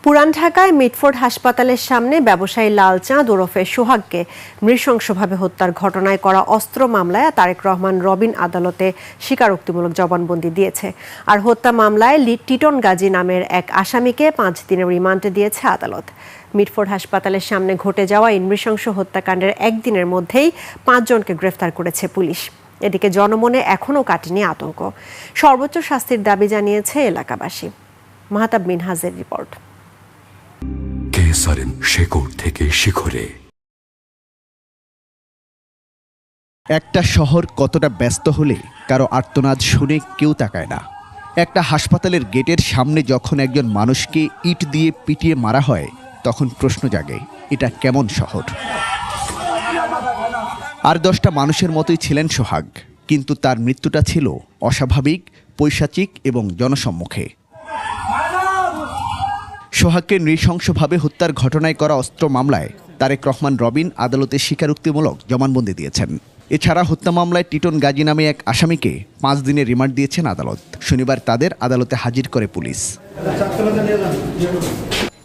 পুরান ঢাকায় মিটফোর্ড হাসপাতালের সামনে ব্যবসায়ী লালচাঁদ ওরফে সোহাগকে নৃশংসভাবে হত্যার ঘটনায় করা অস্ত্র মামলায় তারেক রহমান রবিন আদালতে স্বীকারোক্তিমূলক জবানবন্দি দিয়েছে। আর হত্যা মামলায় টিটন গাজী নামের এক আসামিকে 5 দিনের রিমান্ডে দিয়েছে আদালত। মিটফোর্ড হাসপাতালের সামনে ঘটে যাওয়া এই নৃশংস হত্যাকাণ্ডের একদিনের মধ্যেই 5 জনকে গ্রেফতার করেছে পুলিশ। এদিকে জনমনে এখনও কাটেনি আতঙ্ক। সর্বোচ্চ শাস্তির দাবি জানিয়েছে এলাকাবাসী। মাহতাব মিনহাজের রিপোর্ট। শেকড় থেকে শিখরে। একটা শহর কতটা ব্যস্ত হলে কারো আর্তনাদ শুনে কেউ তাকায় না। একটা হাসপাতালের গেটের সামনে যখন একজন মানুষকে ইট দিয়ে পিটিয়ে মারা হয়, তখন প্রশ্ন জাগে, এটা কেমন শহর? আর 10টা মানুষের মতোই ছিলেন সোহাগ, কিন্তু তার মৃত্যুটা ছিল অস্বাভাবিক, পৈশাচিক এবং জনসম্মুখে। সোহাগকে নৃশংসভাবে হত্যার ঘটনায় করা অস্ত্র মামলায় তারেক রহমান রবিন আদালতে স্বীকারোক্তিমূলক জবানবন্দি দিয়েছেন। এছাড়া হত্যা মামলায় টিটন গাজী নামে এক আসামিকে 5 দিনের রিমান্ড দিয়েছেন আদালত। শনিবার তাদের আদালতে হাজির করে পুলিশ।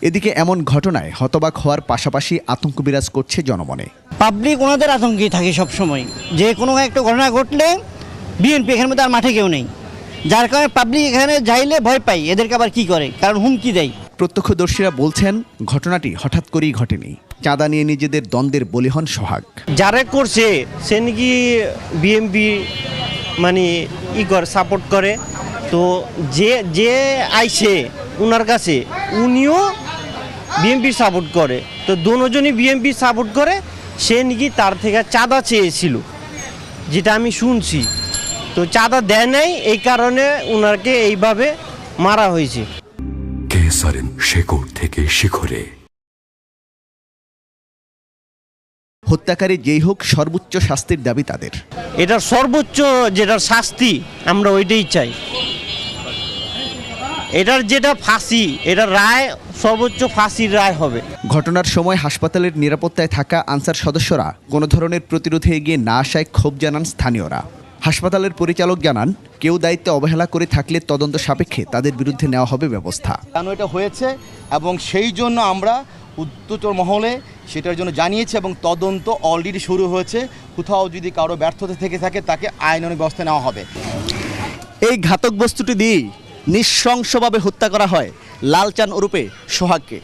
এদিকে এমন ঘটনায় হতবাক হওয়ার পাশাপাশি আতঙ্ক বিরাজ করছে জনমনে। পাবলিক ওনাদের আতঙ্কে থাকে সবসময়, যে কোনো একটা ঘটনা ঘটলে বিএনপি এখানের মধ্যে আর মাঠে কেউ নেই, যার কারণে পাবলিক এখানে যাইলে ভয় পাই। এদেরকে আবার কি করে, কারণ হুমকি দেয়। প্রত্যক্ষদর্শীরা বলছেন, ঘটনাটি হঠাৎ করেই ঘটেনি। চাঁদা নিয়ে নিজেদের দ্বন্দ্বের বলি হন সোহাগ। যারা করছে সে নাকি বিএমপি মানে সাপোর্ট করে, তো যে আইছে উনার কাছে উনিও বিএমপি সাপোর্ট করে, তো দুজনই বিএমপি সাপোর্ট করে। সে নাকি তার থেকে চাঁদা চেয়েছিল, যেটা আমি শুনছি। তো চাঁদা দেয় নাই, এই কারণে উনারকে এইভাবে মারা হয়েছে। শেকড় থেকে শিখরে। হত্যাকারী যেই হোক, সর্বোচ্চ শাস্তির দাবি তাদের। এটার সর্বোচ্চ যেটার শাস্তি আমরা ওইটাই চাই। এটার যেটা ফাঁসি, এটার রায় সর্বোচ্চ ফাঁসির রায় হবে। ঘটনার সময় হাসপাতালের নিরাপত্তায় থাকা আনসার সদস্যরা কোনো ধরনের প্রতিরোধে এগিয়ে না আসায় ক্ষোভ জানান স্থানীয়রা। হাসপাতালের পরিচালক জানান, কেউ দায়িত্বে অবহেলা করে থাকলে তদন্ত সাপেক্ষে তাদের বিরুদ্ধে নেওয়া হবে ব্যবস্থা। কেন এটা হয়েছে এবং সেই জন্য আমরা উচ্চতর মহলে সেটার জন্য জানিয়েছি এবং তদন্ত অলরেডি শুরু হয়েছে। কোথাও যদি কারো ব্যর্থতা থেকে থাকে তাকে আইনানুগ ব্যবস্থা নেওয়া হবে। এই ঘাতক বস্তুটি দিয়েই নৃশংসভাবে হত্যা করা হয় লালচাঁদ ওরফে সোহাগকে।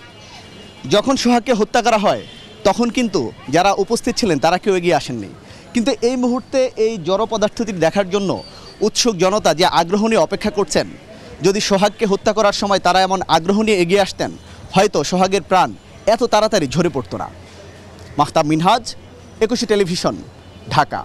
যখন সোহাগকে হত্যা করা হয় তখন কিন্তু যারা উপস্থিত ছিলেন তারা কেউ এগিয়ে আসেননি, কিন্তু এই মুহূর্তে এই জড় পদার্থটি দেখার জন্য উৎসুক জনতা যে আগ্রহ নিয়ে অপেক্ষা করছেন, যদি সোহাগকে হত্যা করার সময় তারা এমন আগ্রহ নিয়ে এগিয়ে আসতেন, হয়তো সোহাগের প্রাণ এত তাড়াতাড়ি ঝরে পড়তো না। মাহতাব মিনহাজ, 21 টেলিভিশন, ঢাকা।